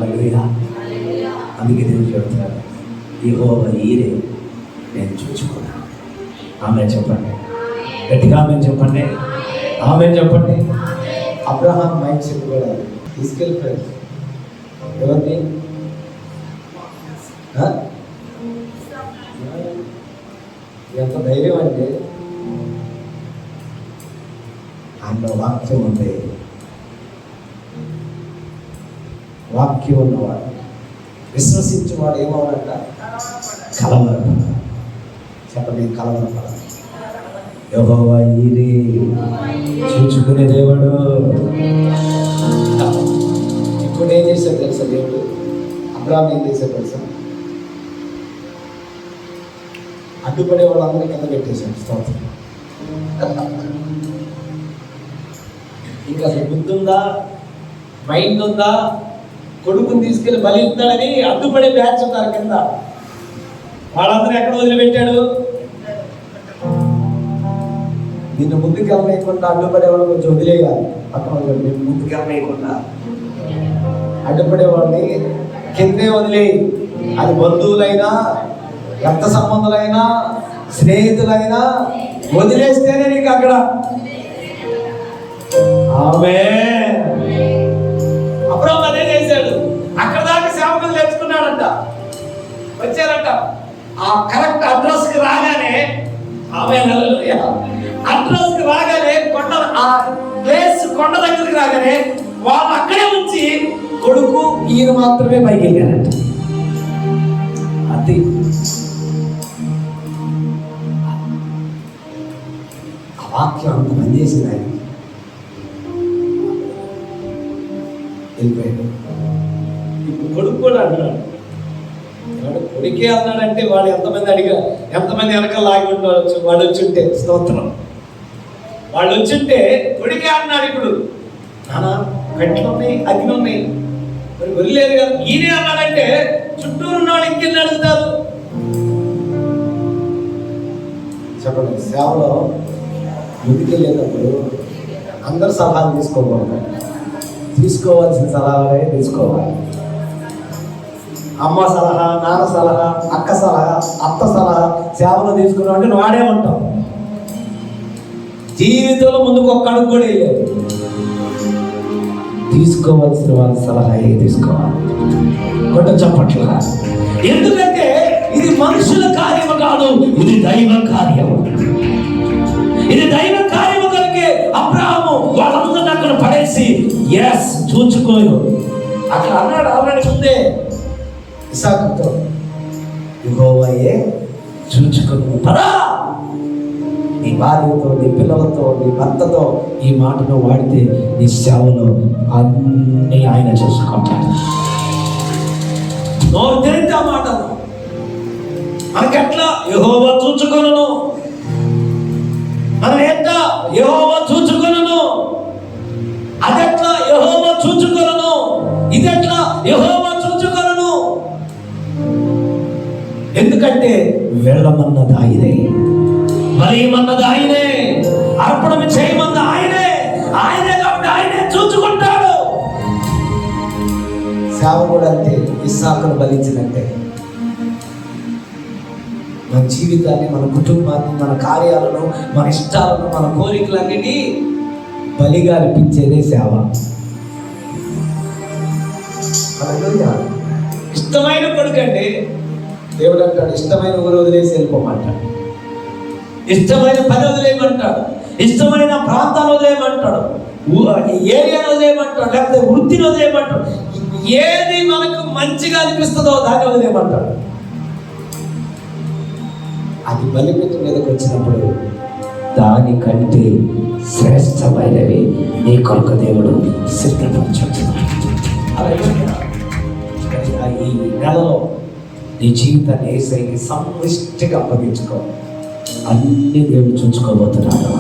హల్లెలూయా. అందుకే దేవుడు చెప్తున్నాడు, యెహోవా ఈరే నేను చూసుకున్నా. ఆమె చెప్పండి, గట్టిగా ఆమె చెప్పండి, ఆమె చెప్పండి. అబ్రహాం మైండ్ సెట్ కూడా తీసుకెళ్ళిపోయాడు. ఎవరిని? ఎంత ధైర్యం అంటే ఆయన వాక్యం ఉంది. వాక్యం ఉన్నవాడు విశ్వసించేవాడు ఏమవునంట? కలవరపడ. చెప్పండి, కలవరపడ. యెహోవా ఈరే చూచుకునే దేవుడు. ఇప్పుడు ఏం చేశాడు తెలుసా దేవుడు? అబ్రాహాం ఏం చేశాడు తెలుసా? అడ్డుపడే వాళ్ళందరూ కింద పెట్టేశాడు. స్తోత్రం. ఇంకా అసలు బుద్ధుందా, మైండ్ ఉందా? కొడుకుని తీసుకెళ్ళి బలి ఇస్తాడని అడ్డుపడే బ్యాచ్ ఉన్నారు కింద. వాళ్ళందరూ ఎక్కడ వదిలిపెట్టాడు? నిన్ను ముందుకు వెళ్ళలేకుండా అడ్డుపడే వాళ్ళు కొంచెం వదిలేయాలి. పక్కన నిన్ను ముందుకు వెళ్ళలేకుండా అడ్డుపడే వాళ్ళని కిందే వదిలే. అది బంధువులైనా, రక్త సంబంధులైనా, స్నేహితులైనా వదిలేస్తేనే నీకు అక్కడ. ఆమేన్. అబ్రాహాము అదే చేశాడు. అక్కడ దాకా సేవకులు తెచ్చుకున్నాడంట, వచ్చారంట. ఆ కరెక్ట్ అడ్రస్ కి రాగానే, ఆమేన్ హల్లెలూయా, అడ్రస్ కి రాగానే కొండ, ఆ ప్లేస్ కొండ దగ్గరికి రాగానే వాళ్ళు అక్కడే ఉంచి కొడుకు ఈయన మాత్రమే పైకి వెళ్ళారంట. అది ఆ వాక్యం అంత పనిచేసింది. ఆయన వెళ్ళిపోయాడు. ఇప్పుడు కొడుకు కూడా అన్నాడు. కొడుకే అన్నాడంటే వాడు ఎంతమంది అడిగా, ఎంతమంది వెనకాల లాగి ఉండవచ్చు. వాడు వచ్చుంటే, స్తోత్రం, వాళ్ళు వచ్చుంటే కొడుకే అన్నాడు. ఇప్పుడు నానా కట్లు ఉన్నాయి, అగ్ని ఉన్నాయి, మరి వదిలేదు కదా. ఈయనే అన్నాడంటే చుట్టూరు ఉన్న వాళ్ళు ఇంకెళ్ళి అడుగుతారు. చెప్పండి, సేవలో ముందుకెళ్ళేటప్పుడు అందరు సలహాలు తీసుకోకూడదు. తీసుకోవాల్సిన సలహాలే తీసుకోవాలి. అమ్మ సలహా, నాన్న సలహా, అక్క సలహా, అత్త సలహా సేవలో తీసుకున్నావు అంటే నువ్వు వాడే ఉంటావు. జీవితంలో ముందుకు ఒక్క అడుగు కూడా వేయలేదు. తీసుకోవాల్సిన వాళ్ళ సలహా తీసుకోవాలి. కొట్ట చప్పట్ల. ఎందుకంటే ఇది మనుషుల కార్యము కాదు, ఇది దైవ కార్యము. ఇది దైవ కార్యము కనుకే అబ్రాహాము వాళ్ళందరినీ అక్కడ పడేసి ఎస్ చూచుకోను అక్కడ అన్నాడు. ఆల్రెడీ ముందే ఇస్సాకుతో, యెహోవాయే చూచుకోను, పరా నీ భార్యతో, నీ పిల్లలతో, నీ భర్తతో ఈ మాటను వాడితే నీ సేవలో అన్ని ఆయన చూసుకుంటాడు. నోరు తెరితే ఆ మాటను మనకెట్లా యెహోవా చూచుకొనును, మనం ఎట్లా యెహోవా చూచుకొనును, అదెట్లా యెహోవా చూచుకొనును, ఇదెట్లా యెహోవా చూచుకొనును. ఎందుకంటే వెళ్ళమన్నది ఆయనే, బలిమన్నది ఆయనే, అర్పణ చేయమన్నది ఆయనే. ఆయనే కాబట్టి ఆయనే చూచుకుంటాడు. సేవ కూడా అంతే. ఇస్సాకును బలించినట్టే మన జీవితాన్ని, మన కుటుంబాన్ని, మన కార్యాలను, మన ఇష్టాలను, మన కోరికలన్నిటి బలిగా అనిపించేదే సేవ. ఇష్టమైన కొడుకండి దేవుడు అంటాడు, ఇష్టమైన ఊరు వదిలేసి వెళ్ళిపోమంటాడు, ఇష్టమైన పని వదిలేయమంటాడు, ఇష్టమైన ప్రాంతాన్ని వదిలేయమంటాడు, ఏరియాను వదిలేయమంటాడు, లేకపోతే వృత్తిని వదిలేయమంటాడు. ఏది మనకు మంచిగా అనిపిస్తుందో దాన్ని వదిలేయమంటాడు. అది బలిపీఠ మీదకి వచ్చినప్పుడు దానికంటే శ్రేష్టమైనవి నీ కొరకు దేవుడు సిద్ధపరచుతున్నాడు. ఈ నెలలో నీ జీవితాన్ని యేసయ్యకి సమిష్టిగా అప్పగించుకో. అన్ని దేవుడు చూసుకోబోతున్నాడు,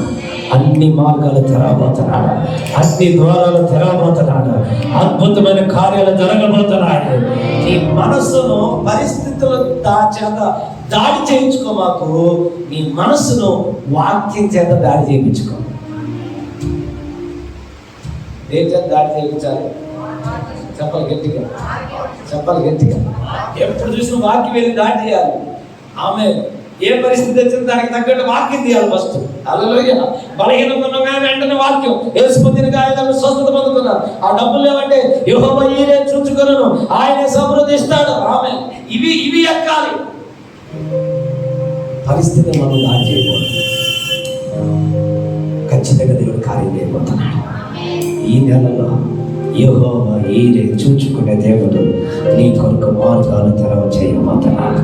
అన్ని మార్గాలు తెరవబోతున్నాడు, అన్ని ద్వారాలు తెరవబోతున్నాడు, అద్భుతమైన కార్యాలు జరగబోతున్నాడు. నీ మనసును పరిస్థితుల చేత దాడి చేయించుకో. మాకు నీ మనసును వాక్యం చేత దాడి చేయించుకో. దేని చేత దాడి చేయించాలి? చెప్పాలి గట్టిగా, చెప్పాలి గట్టిగా. ఎప్పుడు చూసిన వాక్యం వెళ్ళి దాటి చేయాలి. ఆమె ఏ పరిస్థితి వచ్చింది దానికి తగ్గట్టు వాక్యం తీయాలి ఫస్ట్. హల్లెలూయా. బలహీనంగా ఉన్నాగా వెంటనే వాక్యం యేసుపతిని గాయాలను స్వస్థత పొందుకున్నారు. ఆ డబ్బులు లేవంటే యెహోవా ఈరే చూచుకొనును, ఆయనే సమృద్ధిస్తాడు. ఆమె ఇవి ఎక్కాలి. పరిస్థితిని మనం దాడి చేయకూడదు. ఖచ్చితంగా దేవుడు కార్యం చేయబోతున్నాడు. ఈ నెలలో యెహోవా ఈరే చూచుకునే దేవుడు నీ కొరకు మార్గాలు తెరవ చేయబోతున్నాడు.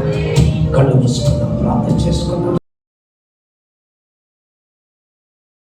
కళ్ళు మూసుకుందాం, ప్రార్థన చేసుకుందాం.